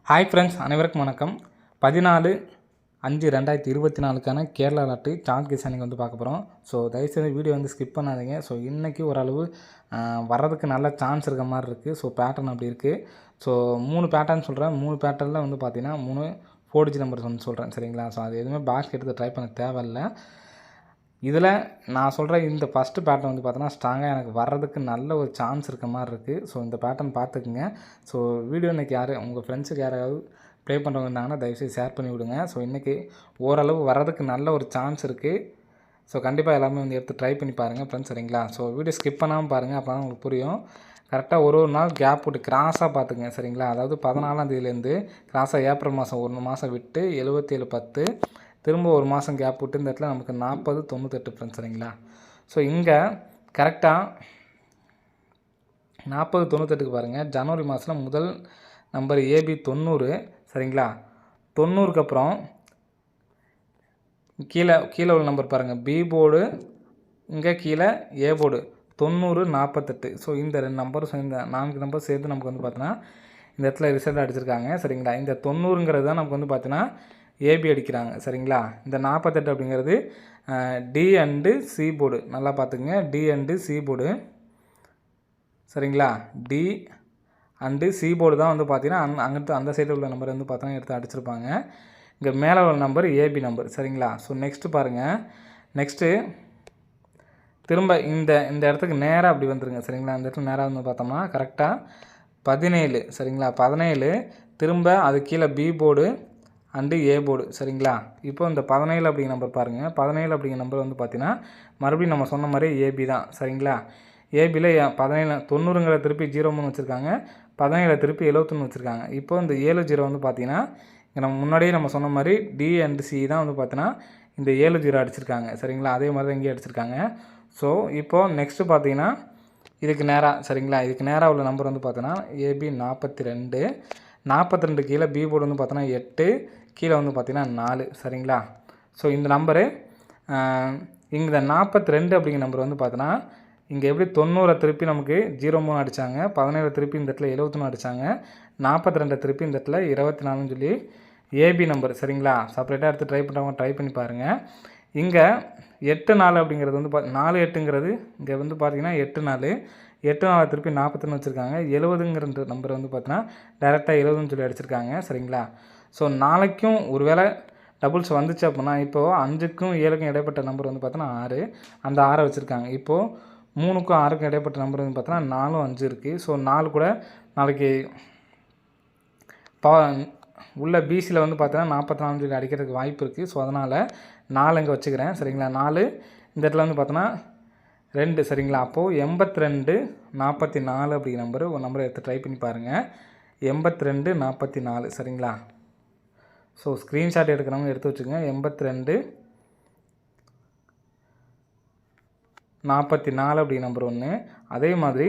Hi friends, அனைவருக்கும் வணக்கம். 14/5/2024க்கான Kerala lottery chart case அன்றைக்கி வந்து பார்க்க போகிறோம். ஸோ தயவுசெய்து வீடியோ வந்து ஸ்கிப் பண்ணாதீங்க. ஸோ இன்றைக்கி ஓரளவு வர்றதுக்கு நல்ல சான்ஸ் இருக்க மாதிரி இருக்குது. ஸோ பேட்டர்ன் அப்படி இருக்குது. ஸோ 3 பேட்டர்ன் சொல்கிறேன். 3 பேட்டர்னில் வந்து பார்த்தீங்கன்னா 3 4 டிஜிட் நம்பர்ஸ் வந்து சொல்கிறேன், சரிங்களா? ஸோ அது எதுவுமே பேக் எடுத்து ட்ரை பண்ண தேவையில்லை. இதில் நான் சொல்கிற இந்த ஃபஸ்ட்டு பேட்டர்ன் வந்து பார்த்தோன்னா ஸ்ட்ராங்காக எனக்கு வர்றதுக்கு நல்ல ஒரு சான்ஸ் இருக்க மாதிரி இருக்குது. ஸோ இந்த பேட்டர்ன் பார்த்துக்குங்க. ஸோ வீடியோ இன்றைக்கி உங்கள் ஃப்ரெண்ட்ஸுக்கு யாராவது ப்ளே பண்ணுறவங்க இருந்தாங்கன்னா தயவுசெய்து ஷேர் பண்ணி விடுங்க. ஸோ இன்றைக்கி ஓரளவு வர்றதுக்கு நல்ல ஒரு சான்ஸ் இருக்குது. ஸோ கண்டிப்பாக எல்லாமே வந்து எடுத்து ட்ரை பண்ணி பாருங்கள் ஃப்ரெண்ட்ஸ், சரிங்களா? ஸோ வீடியோ ஸ்கிப் பண்ணாமல் பாருங்கள், அப்போ தான் உங்களுக்கு புரியும். கரெக்டாக ஒரு நாள் கேப் விட்டு கிராஸாக பார்த்துங்க, சரிங்களா? அதாவது 14ஆம் தேதியிலேருந்து கிராஸாக ஏப்ரல் மாதம் 1 மாதம் விட்டு 77/10 திரும்ப ஒரு மாதம் கேப் விட்டு இந்த இடத்துல நமக்கு 40/98 ஃப்ரெண்ட்ஸ், சரிங்களா? ஸோ இங்கே கரெக்டாக 40/98க்கு பாருங்கள். ஜனவரி மாதத்தில் முதல் நம்பர் ஏபி 90, சரிங்களா? 90க்கு அப்புறம் கீழே உள்ள நம்பர் பாருங்கள், பி போர்டு, இங்கே கீழே ஏ போர்டு 90/48. ஸோ இந்த 2 நம்பரும் சேர்ந்து 4 நம்பர் சேர்த்து நமக்கு வந்து பார்த்தோன்னா இந்த இடத்துல ரிசல்ட் அடிச்சிருக்காங்க, சரிங்களா? இந்த 90ங்கிறது தான் நமக்கு வந்து பார்த்தீங்கன்னா ஏபி அடிக்கிறாங்க, சரிங்களா? இந்த 48 அப்படிங்கிறது டி அண்டு சி போர்டு. நல்லா பார்த்துக்குங்க, டி அண்டு சி போர்டு, சரிங்களா? டி அண்டு சி போர்டு தான் வந்து பார்த்தீங்கன்னா அங்கிட்டு அந்த சைடில் உள்ள நம்பர் வந்து பார்த்தோன்னா எடுத்து அடிச்சிருப்பாங்க. இங்கே மேலே உள்ள நம்பர் ஏபி நம்பர், சரிங்களா? ஸோ நெக்ஸ்ட்டு பாருங்கள். நெக்ஸ்ட்டு திரும்ப இந்த இடத்துக்கு நேராக அப்படி வந்துருங்க, சரிங்களா? இந்த இடத்துல நேராக வந்து பார்த்தோம்னா கரெக்டாக 17, சரிங்களா? 17 திரும்ப அது கீழே B board and A board, சரிங்களா? இப்போ இந்த 17 அப்படிங்கிற நம்பர் பாருங்கள். 17 அப்படிங்கிற நம்பர் வந்து பார்த்தீங்கன்னா மறுபடியும் நம்ம சொன்ன மாதிரி ஏபி தான், சரிங்களா? ஏபியில் 17 90ங்கிற திருப்பி 03 வச்சுருக்காங்க, 17 திருப்பி 71 வச்சுருக்காங்க. இப்போ இந்த 70 வந்து பார்த்தீங்கன்னா இங்கே நம்ம முன்னாடியே நம்ம சொன்ன மாதிரி டி அண்டு சி தான் வந்து பார்த்தீங்கன்னா இந்த 70 அடிச்சிருக்காங்க, சரிங்களா? அதே மாதிரி தான் இங்கேயே அடிச்சிருக்காங்க. ஸோ இப்போது நெக்ஸ்ட்டு பார்த்தீங்கன்னா இதுக்கு நேராக, சரிங்களா? இதுக்கு நேராக உள்ள நம்பர் வந்து பார்த்தோன்னா ஏபி 42, 42 கீழே பி போர்டு வந்து பார்த்தோன்னா 8, கீழே வந்து பார்த்தீங்கன்னா 4, சரிங்களா? ஸோ இந்த நம்பரு இங்கே 42 அப்படிங்கிற நம்பர் வந்து பார்த்தோன்னா இங்கே எப்படி 90 திருப்பி நமக்கு 03 அடித்தாங்க, 17 திருப்பி இந்த இடத்துல 71 அடித்தாங்க, 42 திருப்பி இந்த இடத்துல 24ன்னு சொல்லி ஏபி நம்பர், சரிங்களா? செப்பரேட்டாக எடுத்து ட்ரை பண்ணுறவங்க ட்ரை பண்ணி பாருங்கள். இங்கே 8-4 அப்படிங்கிறது வந்து 4-8ங்கிறது இங்கே வந்து பார்த்தீங்கன்னா 8-4 திருப்பி 41 வச்சுருக்காங்க. 70ங்கிற நம்பர் வந்து பார்த்தீங்கன்னா டேரெக்டாக 70ன்னு சொல்லி அடிச்சிருக்காங்க, சரிங்களா? ஸோ நாளைக்கும் ஒரு வேளை டபுள்ஸ் வந்துச்சு அப்படின்னா இப்போது 5க்கும் 7க்கும் இடைப்பட்ட நம்பர் வந்து பார்த்தோன்னா 6, அந்த 6 வச்சுருக்காங்க. இப்போது 3க்கும் 6க்கும் இடைப்பட்ட நம்பர் வந்து பார்த்தோன்னா 4, 5 இருக்குது. ஸோ 4 கூட நாளைக்கு உள்ள பிசியில் வந்து பார்த்தீங்கன்னா 44 அடிக்கிறதுக்கு வாய்ப்பு இருக்குது. ஸோ அதனால் 4 இங்கே வச்சுக்கிறேன், சரிங்களா? 4 இந்த இடத்துல வந்து பார்த்தோன்னா 2, சரிங்களா? அப்போது 82-44 அப்படிங்கிற நம்பரு ஒரு நம்பரை எடுத்து ட்ரை பண்ணி பாருங்கள். 82-44, சரிங்களா? ஸோ ஸ்க்ரீன்ஷாட் எடுக்கிறவங்க எடுத்து வச்சுக்கோங்க. 82-44 அப்படி நம்பர் ஒன்று. அதே மாதிரி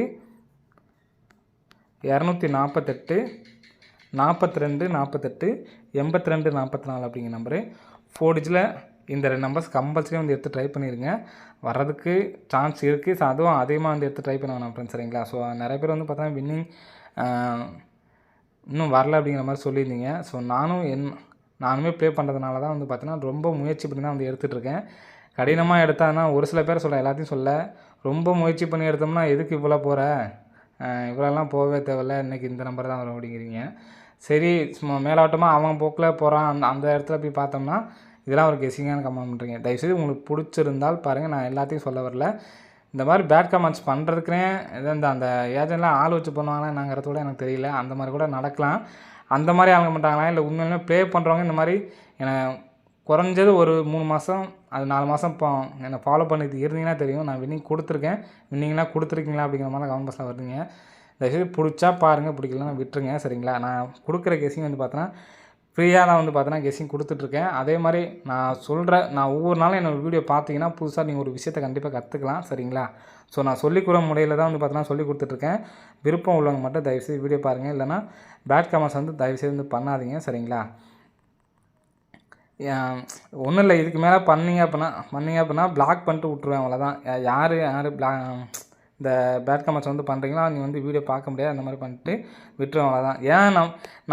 248, 42-48, 82-44 அப்படிங்கிற நம்பரு 4 டிஜிட்டில் இந்த 2 நம்பர்ஸ் கம்பல்சரி வந்து எடுத்து ட்ரை பண்ணிடுங்க. வர்றதுக்கு சான்ஸ் இருக்குது. ஸோ அதுவும் அதிகமாக வந்து எடுத்து ட்ரை பண்ண வேணாம் ஃப்ரெண்ட்ஸ், சரிங்களா? ஸோ நிறைய பேர் வந்து பார்த்தா வின்னிங் இன்னும் வரல அப்படிங்கிற மாதிரி சொல்லியிருந்தீங்க. ஸோ நானுமே ப்ளே பண்ணுறதுனால தான் வந்து பார்த்தீங்கன்னா ரொம்ப முயற்சி பண்ணி தான் வந்து எடுத்துகிட்ருக்கேன். கடினமாக எடுத்தாங்கன்னா ஒரு சில பேர் எல்லாத்தையும் சொல்ல, ரொம்ப முயற்சி பண்ணி எடுத்தோம்னா எதுக்கு இவ்வளோ போகிற, இவ்வளோலாம் போகவே தேவையில்ல, இன்றைக்கி இந்த நம்பர் தான் வரும் அப்படிங்கிறீங்க. சரி, சும்மா மேலோட்டமாக அவன் போக்கில் போகிறான், அந்த இடத்துல போய் பார்த்தோம்னா இதெல்லாம் ஒரு கெஸ்ஸிங்கான கமெண்ட் பண்ணுறீங்க. தயவுசெய்து உங்களுக்கு பிடிச்சிருந்தால் பாருங்கள், நான் எல்லாத்தையும் சொல்ல வரல. இந்த மாதிரி பேட் கமெண்ட்ஸ் பண்ணுறதுக்குனே அந்த ஏஜென்ட்லாம் ஆள் வச்சு பண்ணுவாங்களா நாங்கிறத கூட எனக்கு தெரியல. அந்த மாதிரி கூட நடக்கலாம். அந்த மாதிரி ஆளுங்க பண்ணுறாங்களா இல்லை உண்மையிலுமே ப்ளே பண்ணுறவங்க இந்த மாதிரி குறைஞ்சது ஒரு 3 மாதம் அது 4 மாதம் இப்போ என்னை ஃபாலோ பண்ணிட்டு இருந்தீங்கன்னா தெரியும். நான் வின்னிங் கொடுத்துருக்கேன். வின்னிங்லாம் கொடுத்துருக்கீங்களா அப்படிங்கிற மாதிரி கமெண்ட் பாக்ஸில் வருதுங்க. தயவுசெய்து பிடிச்சா பாருங்கள், பிடிக்கலன்னா விட்டுருங்க, சரிங்களா? நான் கொடுக்குற கெஸ்ஸிங் வந்து பார்த்தோன்னா ஃப்ரீயாக தான் வந்து பார்த்தோன்னா கெஸ்ஸிங் கொடுத்துட்ருக்கேன். அதே மாதிரி நான் ஒவ்வொரு நாளும் என்னோடய வீடியோ பார்த்தீங்கன்னா புதுசாக நீங்கள் ஒரு விஷயத்தை கண்டிப்பாக கற்றுக்கலாம், சரிங்களா? ஸோ நான் சொல்லிக்கூட முறையில் தான் வந்து பார்த்தோன்னா சொல்லி கொடுத்துட்ருக்கேன். விருப்பம் உள்ளவங்க மட்டும் தயவுசெய்து வீடியோ பாருங்கள், இல்லைனா பேட் கமெண்ட்ஸ் வந்து தயவுசெய்து வந்து பண்ணாதீங்க, சரிங்களா? ஒன்றும் இல்லை, இதுக்கு மேலே பண்ணீங்க அப்படின்னா பிளாக் பண்ணிட்டு விட்ருவேன், அவ்வளோதான். யார் இந்த பேட் கமெண்ட்ஸ் வந்து பண்ணுறீங்களா நீ வந்து வீடியோ பார்க்க முடியாது, அந்த மாதிரி பண்ணிட்டு விட்டுரும், அவ்வளோதான். ஏன்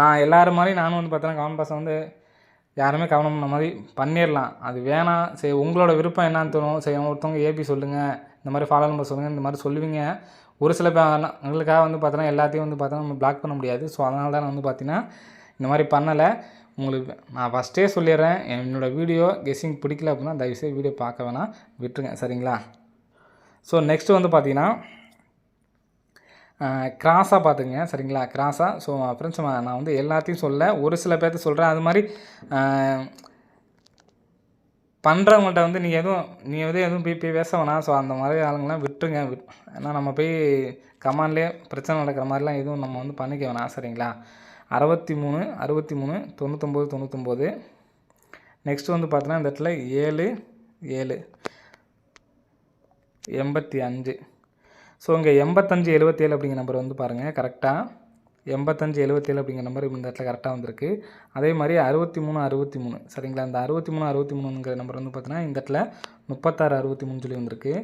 நான் எல்லோரும் மாதிரி நானும் வந்து பார்த்தீங்கன்னா கமெண்ட் பாக்ஸை வந்து யாருமே கவனம் பண்ண மாதிரி பண்ணிடலாம். அது வேணாம், சரி உங்களோட விருப்பம் என்னான்னு தோணும். சரி ஒருத்தவங்க ஏபி சொல்லுங்கள், இந்த மாதிரி ஃபாலோ நம்பர் சொல்லுங்கள், இந்த மாதிரி சொல்லுவீங்க. ஒரு சில எங்களுக்காக வந்து பார்த்தோன்னா எல்லாத்தையும் வந்து பார்த்தோன்னா நம்ம பிளாக் பண்ண முடியாது. ஸோ அதனால தான் நான் வந்து பார்த்தீங்கன்னா இந்த மாதிரி பண்ணலை. உங்களுக்கு நான் ஃபஸ்ட்டே சொல்லிடுறேன், என்னோடய வீடியோ கெஸ்ஸிங் பிடிக்கல அப்படின்னா தயவுசெய்து வீடியோ பார்க்க வேணாம், விட்டுருங்க, சரிங்களா? ஸோ நெக்ஸ்ட்டு வந்து பார்த்தீங்கன்னா கிராஸாக பார்த்துங்க, சரிங்களா? கிராஸாக. ஸோ ஃப்ரெண்ட்ஸ் நான் வந்து எல்லாத்தையும் சொல்ல, ஒரு சில பேர்த்து சொல்கிறேன். அது மாதிரி பண்ணுறவங்கள்ட்ட வந்து நீ எதுவும் போய் பேச வேணாம். ஸோ அந்த மாதிரி ஆளுங்கள்லாம் விட்டுருங்க. ஏன்னா நம்ம போய் கமாண்ட்லேயே பிரச்சனை நடக்கிற மாதிரிலாம் எதுவும் நம்ம வந்து பண்ணிக்க வேணாம், சரிங்களா? 63 63 99 99. நெக்ஸ்ட்டு வந்து பார்த்தீங்கன்னா இந்த இடத்துல 7 7 85. ஸோ இங்கே 85 77 அப்படிங்கிற நம்பர் வந்து பாருங்கள் கரெக்டாக 85 77 அப்படிங்கிற நம்பர் இந்த இடத்துல கரெக்டாக வந்திருக்கு. அதே மாதிரி 63 63, சரிங்களா? இந்த 63 63ங்கிற நம்பர் வந்து பார்த்தீங்கன்னா இந்த இடத்துல 36 63 சொல்லி வந்திருக்கு.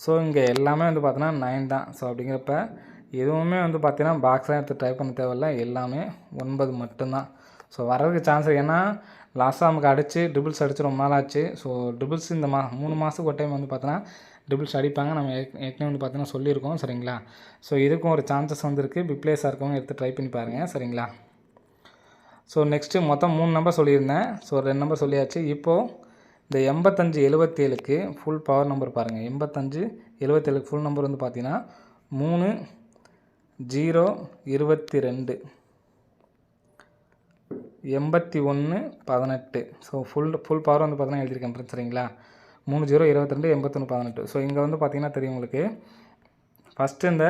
ஸோ இங்கே எல்லாமே வந்து பார்த்தீங்கன்னா 9 தான். ஸோ அப்படிங்கிறப்ப எதுவுமே வந்து பார்த்தீங்கன்னா பாக்ஸ்லாம் எடுத்து ட்ரை பண்ண தேவையில்ல, எல்லாமே 9 மட்டும்தான். ஸோ வரதுக்கு சான்ஸ் ஏன்னா லாஸ்ட்டாக நமக்கு அடித்து ட்ரிபிள்ஸ் அடித்து ரொம்ப நாள் ஆச்சு. ஸோ ட்ரிபிள்ஸ் இந்த 3 மாதத்துக்கு ஒரு டைம் வந்து பார்த்தோன்னா ட்ரிபிள்ஸ் அடிப்பாங்க. நம்ம ஏற்கனவே வந்து பார்த்தீங்கன்னா சொல்லியிருக்கோம், சரிங்களா? ஸோ இதுக்கும் ஒரு சான்சஸ் வந்துருக்கு. பிக் பிளேஸாக இருக்கவங்க எடுத்து ட்ரை பண்ணி பாருங்கள், சரிங்களா? ஸோ நெக்ஸ்ட்டு மொத்தம் 3 நம்பர் சொல்லியிருந்தேன். ஸோ 2 நம்பர் சொல்லியாச்சு. இப்போது இந்த 85 77க்கு ஃபுல் பவர் நம்பர் பாருங்கள். 85 77க்கு ஃபுல் நம்பர் வந்து பார்த்தீங்கன்னா 3 0 22 81 18. ஸோ ஃபுல் பவர் வந்து பார்த்தீங்கன்னா எழுதியிருக்கேன், சரிங்களா? 3 0 22 81 18. ஸோ இங்கே வந்து பார்த்தீங்கன்னா தெரியும் உங்களுக்கு. ஃபஸ்ட்டு இந்த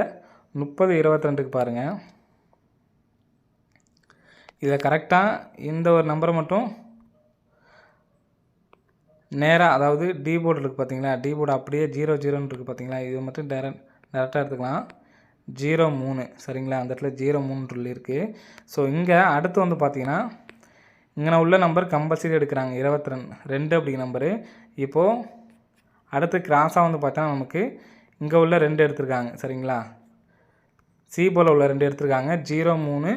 30 22க்கு பாருங்கள். இதை கரெக்டாக இந்த ஒரு நம்பரை மட்டும் நேராக, அதாவது டி போர்டு இருக்குது பார்த்தீங்களா? டி போர்டு அப்படியே 0 0ன்னு இருக்குது பார்த்தீங்களா? இது மட்டும் டேரெக்டாக எடுத்துக்கலாம். 03, சரிங்களா? அந்த இடத்துல 03 சொல்லியிருக்கு. ஸோ இங்கே அடுத்து வந்து பார்த்தீங்கன்னா இங்கே உள்ள நம்பர் கம்பல்சரி எடுக்கிறாங்க 22 அப்படிங்கிற நம்பரு. இப்போது அடுத்து கிராஸாக வந்து பார்த்தா நமக்கு இங்கே உள்ள 2 எடுத்துருக்காங்க, சரிங்களா? சி போல் உள்ள 2 எடுத்துருக்காங்க 03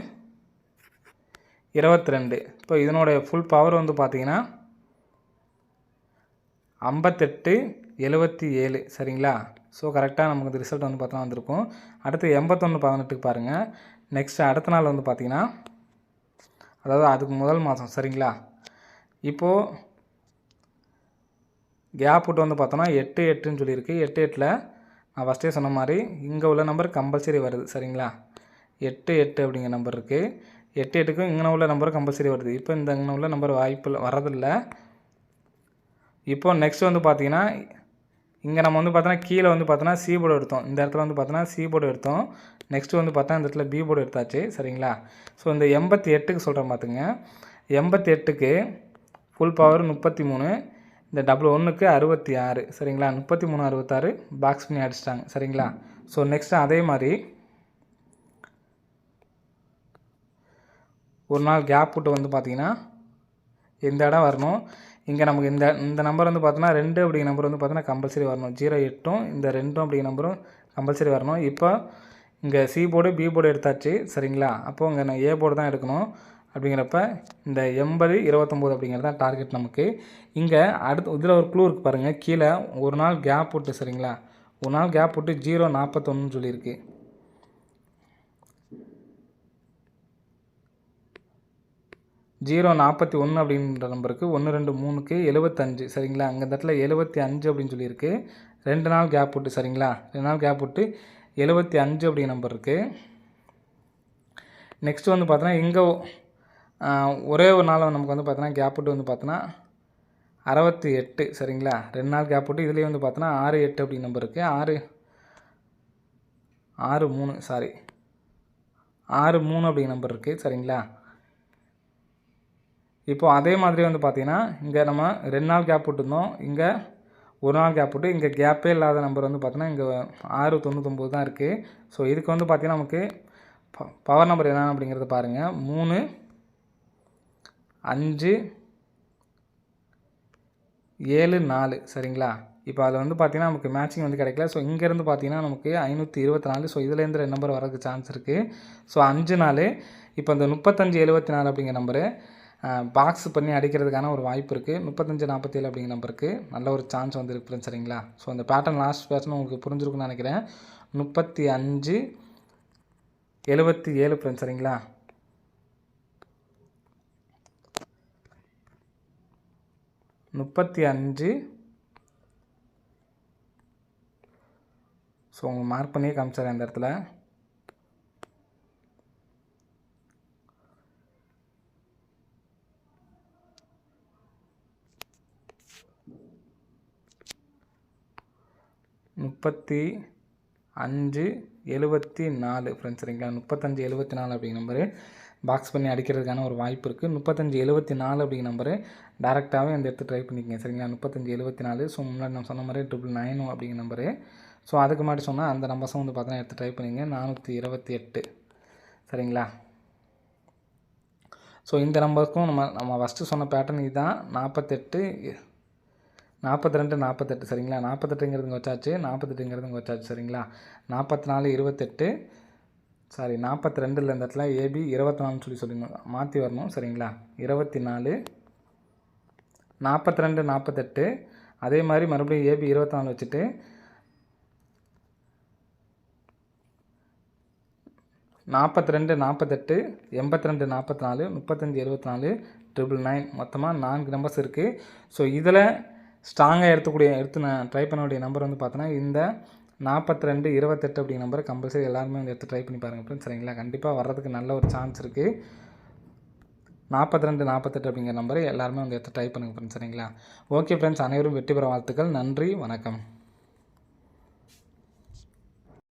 22. இப்போ இதனுடைய ஃபுல் பவர் வந்து பார்த்தீங்கன்னா 58 77, சரிங்களா? ஸோ கரெக்டாக நமக்கு இந்த ரிசல்ட் வந்து பார்த்தா வந்திருக்கும். அடுத்து 81 18க்கு பாருங்கள். நெக்ஸ்ட்டு அடுத்த நாள் வந்து பார்த்தீங்கன்னா அதாவது அதுக்கு முதல் மாதம், சரிங்களா? இப்போது கேப் விட்டு வந்து பார்த்தோன்னா 8 8ன்னு சொல்லியிருக்கு. 8 8ல் நான் ஃபஸ்ட்டே சொன்ன மாதிரி இங்கே உள்ள நம்பர் கம்பல்சரி வருது, சரிங்களா? 8 8 அப்படிங்கிற நம்பர் இருக்குது. 8 8க்கும் இங்கே உள்ள நம்பர் கம்பல்சரி வருது. இப்போ இந்த இங்கே உள்ள நம்பர் வாய்ப்பு வரதில்லை. இப்போ நெக்ஸ்ட் வந்து பார்த்தீங்கன்னா இங்கே நம்ம வந்து பார்த்தோன்னா கீழே வந்து பார்த்தோன்னா சி போர்டு எடுத்தோம். இந்த இடத்துல வந்து பார்த்தோன்னா சி போர்டு எடுத்தோம். நெக்ஸ்ட்டு வந்து பார்த்தா இந்த இடத்துல பி போர்டு எடுத்தாச்சு, சரிங்களா? ஸோ இந்த 88க்கு சொல்கிறேன் பார்த்துங்க. 88க்கு ஃபுல் பவர் 33. இந்த டபுள் 1க்கு 66, சரிங்களா? 33 66 பாக்ஸ் பண்ணி அடிச்சிட்டாங்க, சரிங்களா? ஸோ நெக்ஸ்ட்டு அதே மாதிரி ஒரு நாள் கேப் விட்டு வந்து பார்த்திங்கன்னா இந்த இடம் வரணும். இங்கே நமக்கு இந்த நம்பர் வந்து பார்த்தோன்னா 2 அப்படிங்கிற நம்பர் வந்து பார்த்தோன்னா கம்பல்சரி வரணும். 08ம் இந்த 2 அப்படிங்கிற நம்பரும் கம்பல்சரி வரணும். இப்போ இங்கே சி போர்டு பி போர்டு எடுத்தாச்சு, சரிங்களா? அப்போது இங்கே நான் ஏ போர்டு தான் எடுக்கணும். அப்படிங்கிறப்ப இந்த 80 29 அப்படிங்கிறது தான் டார்கெட் நமக்கு. இங்கே அடுத்து இதில் ஒரு க்ளூ இருக்குது பாருங்கள். கீழே ஒரு நாள் கேப் விட்டு, சரிங்களா? ஒரு நாள் கேப் விட்டு 041 சொல்லியிருக்கு. 041 அப்படின்ற நம்பருக்கு 1 2 3க்கு 75, சரிங்களா? அங்கே இந்த இடத்துல 75 அப்படின்னு சொல்லியிருக்கு. 2 நாள் கேப் விட்டு, சரிங்களா? 2 நாள் கேப் விட்டு 75 அப்படிங்கிற நம்பர் இருக்குது. நெக்ஸ்ட்டு வந்து பார்த்தோன்னா இங்கே ஒரே ஒரு நாள் நமக்கு வந்து பார்த்தோன்னா கேப் விட்டு வந்து பார்த்தோன்னா 68, சரிங்களா? 2 நாள் கேப் விட்டு இதுலேயே வந்து பார்த்தோன்னா 6 8 அப்படி நம்பர் இருக்குது. 6 3 சாரி 6 3 அப்படிங்கிற நம்பர் இருக்குது, சரிங்களா? இப்போது அதே மாதிரி வந்து பார்த்திங்கன்னா இங்கே நம்ம 2 நாள் கேப் விட்டுருந்தோம். இங்கே ஒரு நாள் கேப் விட்டு இங்கே கேப்பே இல்லாத நம்பர் வந்து பார்த்தோன்னா இங்கே 6 99 தான் இருக்குது. ஸோ இதுக்கு வந்து பார்த்திங்கன்னா நமக்கு பவர் நம்பர் என்ன அப்படிங்கிறத பாருங்கள். 3 5 74 சரிங்களா. இப்போ அதில் வந்து பார்த்திங்கன்னா நமக்கு மேட்சிங் வந்து கிடைக்கல. ஸோ இங்கேருந்து பார்த்திங்கன்னா நமக்கு 524. ஸோ இதுலேருந்து 2 நம்பர் வரதுக்கு சான்ஸ் இருக்குது. ஸோ 5 4. இப்போ இந்த 3574 அப்படிங்கிற நம்பரு பாக்ஸ் பண்ணி அடிக்கிறதுக்கான ஒரு வாய்ப்பு இருக்குது. 3547 அப்படிங்கிற நம்பருக்கு நல்ல ஒரு சான்ஸ் வந்து இருக்குது சரிங்களா. ஸோ அந்த பேட்டர்ன் லாஸ்ட் பேட்டர்ன் உங்களுக்கு புரிஞ்சிருக்குன்னு நினைக்கிறேன். 3577 ஃப்ரெண்ட்ஸ் சரிங்களா. 35. ஸோ உங்கள் மார்க் பண்ணியே காமிச்சார் அந்த இடத்துல. முப்பத்தி 574 ஃப்ரெண்ட்ஸ் சரிங்களா. 3574 அப்படிங்கிற நம்பரு பாக்ஸ் பண்ணி அடிக்கிறதுக்கான ஒரு வாய்ப்பு இருக்குது. 3574 அப்படிங்கிற நம்பரு டேரெக்டாகவே அந்த எடுத்து ட்ரை பண்ணிக்கங்க சரிங்களா. 3574. ஸோ முன்னாடி நான் சொன்ன மாதிரி 999 அப்படிங்கிற நம்பரு. ஸோ அதுக்கு முன்னாடி சொன்னால் அந்த நம்பர்ஸும் வந்து பார்த்தீங்கன்னா எடுத்து ட்ரை பண்ணிங்க. 428 சரிங்களா. ஸோ இந்த நம்பருக்கும் நம்ம ஃபஸ்ட்டு சொன்ன பேட்டர்ன் இதுதான். 48 42 48 சரிங்களா. 48ங்கிறது இங்கே வச்சாச்சு, 48ங்கிறது இங்கே வச்சாச்சு சரிங்களா. 44 28 சாரி 42 இந்த இடத்துல ஏபி 24 சொல்லிடணும், மாற்றி வரணும் சரிங்களா. 24 42 48 அதே மாதிரி மறுபடியும் ஏபி 24 வச்சுட்டு 42 48 82 44 35 74 999 மொத்தமாக 4 நம்பர்ஸ் இருக்குது. ஸோ இதில் ஸ்ட்ராங்காக எடுத்து நான் ட்ரை பண்ண வேண்டிய நம்பர் வந்து பார்த்தோன்னா இந்த 42 28 அப்படிங்கிற நம்பரை கம்பல்சரி எல்லாருமே வந்து எடுத்து ட்ரை பண்ணி பாருங்கள் ஃப்ரெண்ட்ஸ் சரிங்களா. கண்டிப்பாக வர்றதுக்கு நல்ல ஒரு சான்ஸ் இருக்குது. 42 48 அப்படிங்கிற நம்பரை எல்லாருமே வந்து எடுத்து ட்ரை பண்ணுங்கள் ஃப்ரெண்ட்ஸ் சரிங்களா. ஓகே ஃப்ரெண்ட்ஸ், அனைவரும் வெற்றி பெற வாழ்த்துக்கள். நன்றி, வணக்கம்.